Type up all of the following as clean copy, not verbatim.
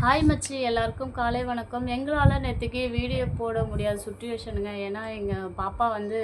Hi மச்சி, எல்லாருக்கும் காலை வணக்கம். எங்களால் நேற்றுக்கு வீடியோ போட முடியாத சுச்சுவேஷனுங்க. ஏன்னா எங்கள் பாப்பா வந்து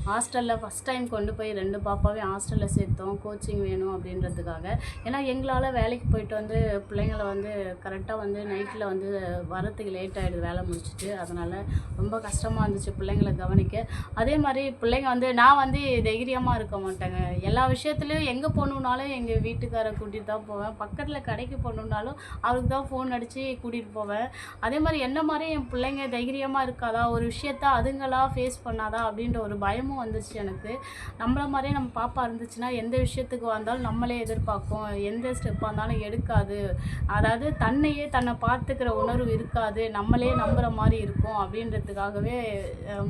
ஹாஸ்டலில் ஃபஸ்ட் டைம் கொண்டு போய் 2 பாப்பாவையும் ஹாஸ்டலில் சேர்த்தோம், கோச்சிங் வேணும் அப்படின்றதுக்காக. ஏன்னா எங்களால் வேலைக்கு போயிட்டு வந்து பிள்ளைங்களை வந்து கரெக்டாக வந்து நைட்டில் வந்து வரத்துக்கு லேட் ஆகிடுது வேலை முடிச்சுட்டு. அதனால் ரொம்ப கஷ்டமாக இருந்துச்சு பிள்ளைங்களை கவனிக்க. அதே மாதிரி பிள்ளைங்க வந்து நான் வந்து தைரியமாக இருக்க மாட்டேங்க. எல்லா விஷயத்துலையும் எங்கே போகணுன்னாலும் எங்கள் வீட்டுக்காரை கூட்டிகிட்டு தான் போவேன். பக்கத்தில் கடைக்கு போகணுன்னாலும் அவருக்கு தான் ஃபோன் அடித்து கூட்டிகிட்டு போவேன். அதே மாதிரி என்ன மாதிரி என் பிள்ளைங்க தைரியமாக இருக்காதா, ஒரு விஷயத்த அதுங்களா ஃபேஸ் பண்ணாதா அப்படின்ற ஒரு பயமும் வந்துச்சு எனக்கு. நம்மள மாதிரியே நம்ம பாப்பா இருந்துச்சுன்னா எந்த விஷயத்துக்கு வந்தாலும் நம்மளே எதிர்பார்க்கும், எந்த ஸ்டெப்பாக இருந்தாலும் எடுக்காது. அதாவது தன்னை பார்த்துக்கிற உணர்வு இருக்காது, நம்மளே நம்புகிற மாதிரி இருக்கும் அப்படின்றதுக்காகவே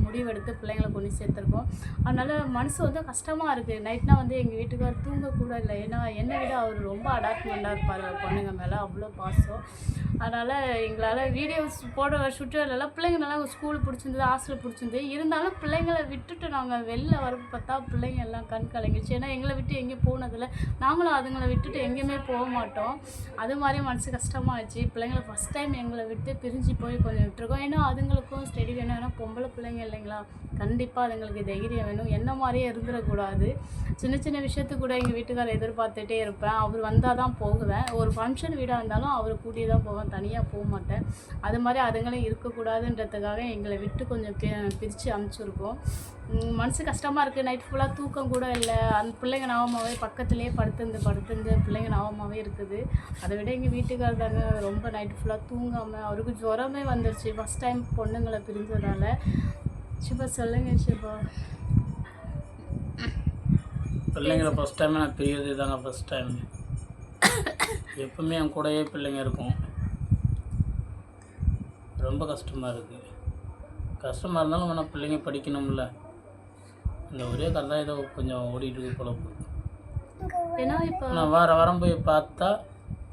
முடிவெடுத்து பிள்ளைங்களை கொண்டு சேர்த்துருக்கோம். அதனால் மனசு வந்து கஷ்டமாக இருக்குது. நைட்னா வந்து எங்கள் வீட்டுக்கார் தூங்கக்கூட இல்லை. ஏன்னா என்னை விட அவர் ரொம்ப அடாப்ட்மெண்ட்டாக இருப்பார் பொண்ணுங்க மேலே, அவ்வளோ பாசம். அதனால் எங்களால் வீடியோஸ் போட சுற்றுலாம் பிள்ளைங்க நல்லா ஸ்கூல் பிடிச்சிருந்தது, ஹாஸ்டல் பிடிச்சிருந்தது. இருந்தாலும் பிள்ளைங்களை விட்டுட்டு நாங்கள் வெளில வர பார்த்தா பிள்ளைங்க எல்லாம் கண் கலங்கிடுச்சு. ஏன்னா எங்களை விட்டு எங்கேயும் போனதில்லை, நாங்களும் அதுங்களை விட்டுட்டு எங்கேயுமே போக மாட்டோம். அது மாதிரி மனசு கஷ்டமாகிடுச்சு. பிள்ளைங்களை ஃபஸ்ட் டைம் எங்களை விட்டு பிரிஞ்சு போய் கொஞ்சம் விட்டுருக்கோம். ஏன்னா அதுங்களுக்கும் ஸ்டடி வேணும். ஏன்னா பொம்பளை பிள்ளைங்க இல்லைங்களா, கண்டிப்பாக அதுங்களுக்கு தைரியம் வேணும். என்ன மாதிரியே இருந்துடக்கூடாது. சின்ன சின்ன விஷயத்துக்கு கூட எங்கள் வீட்டுக்காரர் எதிர்பார்த்துட்டே இருப்பேன். அவர் வந்தால் தான் போகுவேன். ஒரு ஃபங்க்ஷன் வீடாக இருந்தாலும் அவரை கூட்டி தான் போவேன், தனியாக போக மாட்டேன். அது மாதிரி அதுங்களும் இருக்கக்கூடாதுன்றதுக்காக எங்களை விட்டு கொஞ்சம் பிரித்து அனுப்பிச்சிருக்கோம். மனசு கஷ்டமாக இருக்குது. நைட் ஃபுல்லாக தூக்கம் கூட இல்லை. அந்த பிள்ளைங்க ஞாபகமாகவே பக்கத்துலேயே படுத்துருந்து பிள்ளைங்க ஞாபகமாகவே இருக்குது. அதை விட எங்கள் வீட்டுக்காரர் தாங்க ரொம்ப நைட்டு ஃபுல்லாக தூங்காமல், அவருக்கு ஜுரமே வந்துடுச்சு ஃபஸ்ட் டைம் பொண்ணுங்களை பிரிஞ்சதால். சிவா சொல்லுங்க சிவா. பிள்ளைங்களை ஃபஸ்ட் டைம் நான் பிரியறது தாங்க ஃபஸ்ட் டைம். எப்பவுமே என் கூடயே பிள்ளைங்க இருக்கும். ரொம்ப கஷ்டமாக இருக்குது. கஷ்டமாக இருந்தாலும் ஆனால் பிள்ளைங்க படிக்கணும்ல, இந்த ஒரே கதை தான் ஏதோ கொஞ்சம் ஓடிட்டு போல போகுது. ஏன்னா இப்போ நான் வாரம் போய் பார்த்தா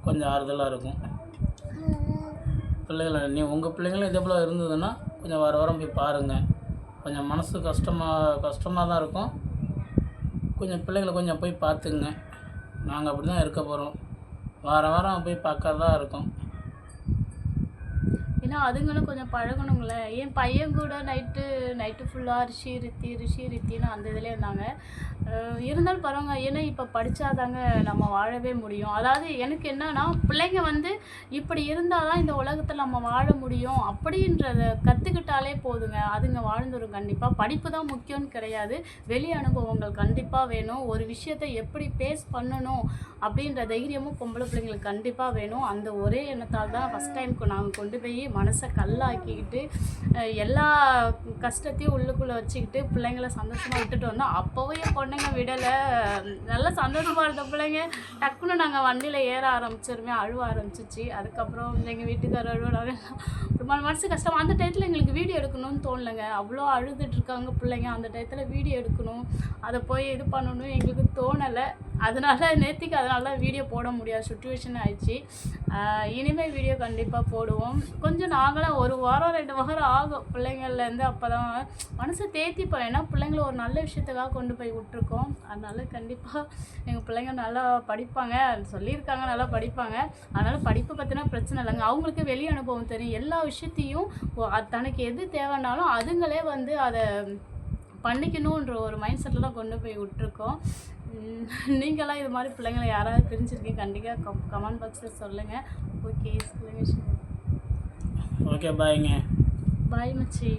கொஞ்சம் ஆறுதலாக இருக்கும். பிள்ளைகளை உங்கள் பிள்ளைங்களும் இதே போல் இருந்ததுன்னா கொஞ்சம் வாரம் போய் பாருங்கள். கொஞ்சம் மனசு கஷ்டமாக தான் இருக்கும். கொஞ்சம் பிள்ளைங்களை கொஞ்சம் போய் பார்த்துங்க. நாங்கள் அப்படி தான் இருக்க போகிறோம். வாரம் போய் பார்க்கறதா இருக்கும். ஏன்னா அதுங்களும் கொஞ்சம் பழகணுங்களே. என் பையன் கூட நைட்டு ஃபுல்லாக ரிஷி ரித்தின்னு அந்த இதில் இருந்தாங்க. இருந்தாலும் பரவாங்க. ஏன்னா இப்போ படித்தாதாங்க நம்ம வாழவே முடியும். அதாவது எனக்கு என்னன்னா, பிள்ளைங்க வந்து இப்படி இருந்தால் தான் இந்த உலகத்தில் நம்ம வாழ முடியும் அப்படின்றத கற்றுக்கிட்டாலே போதுங்க, அதுங்க வாழ்ந்துடும். கண்டிப்பாக படிப்பு தான் முக்கியம்னு கிடையாது, வெளி அனுபவங்கள் கண்டிப்பாக வேணும். ஒரு விஷயத்தை எப்படி பேஸ் பண்ணணும் அப்படின்ற தைரியமும் பொம்பளை பிள்ளைங்களுக்கு கண்டிப்பாக வேணும். அந்த ஒரே எண்ணத்தால் தான் ஃபஸ்ட் டைமுக்கு நாங்கள் கொண்டு போய் மனசை கல்லாக்கிக்கிட்டு எல்லா கஷ்டத்தையும் உள்ளுக்குள்ளே வச்சுக்கிட்டு பிள்ளைங்களை சந்தோஷமாக விட்டுட்டு வந்தோம். அப்போவே என் பொண்ணுங்க விடலை, நல்லா சந்தோஷமாக இருந்த பிள்ளைங்க டக்குன்னு நாங்கள் வண்டியில் ஏற ஆரம்பிச்சிருமே அழுவ ஆரம்பிச்சிச்சு. அதுக்கப்புறம் எங்கள் வீட்டுக்காரர் அழுவாங்க. மனசு கஷ்டம். அந்த டயத்தில் எங்களுக்கு வீடியோ எடுக்கணும்னு தோணலைங்க. அவ்வளோ அழுதுட்ருக்காங்க பிள்ளைங்க. அந்த டயத்தில் வீடியோ எடுக்கணும், அதை போய் இது பண்ணணும் எங்களுக்கு தோணலை. அதனால வீடியோ போட முடியாத சுச்சுவேஷன் ஆயிடுச்சு. இனிமேல் வீடியோ கண்டிப்பாக போடுவோம். கொஞ்சம் நாங்களும் 1 வாரம் 2 வாரம் ஆகும் பிள்ளைங்கள்லேருந்து. அப்போ தான் மனசை தேத்திப்போம். ஏன்னா பிள்ளைங்கள ஒரு நல்ல விஷயத்துக்காக கொண்டு போய் விட்டுருக்கோம். அதனால கண்டிப்பாக எங்கள் பிள்ளைங்க நல்லா படிப்பாங்க, சொல்லியிருக்காங்க நல்லா படிப்பாங்க. அதனால் படிப்பை பற்றினா பிரச்சனை இல்லைங்க. அவங்களுக்கு வெளி அனுபவம் தெரியும். எல்லா விஷயத்தையும் தனக்கு எது தேவைன்னாலும் அதுங்களே வந்து அதை பண்ணிக்கணுன்ற ஒரு மைண்ட் செட்டில் தான் கொண்டு போய் விட்டுருக்கோம். நீங்களாம் இது மாதிரி பிள்ளைங்களை யாராவது பிரிஞ்சிருக்கீங்க, கண்டிப்பாக கமெண்ட் பாக்ஸில் சொல்லுங்கள். ஓகே சொல்லுங்கள். ஓகே பாய்ங்க. பாய் மச்சி.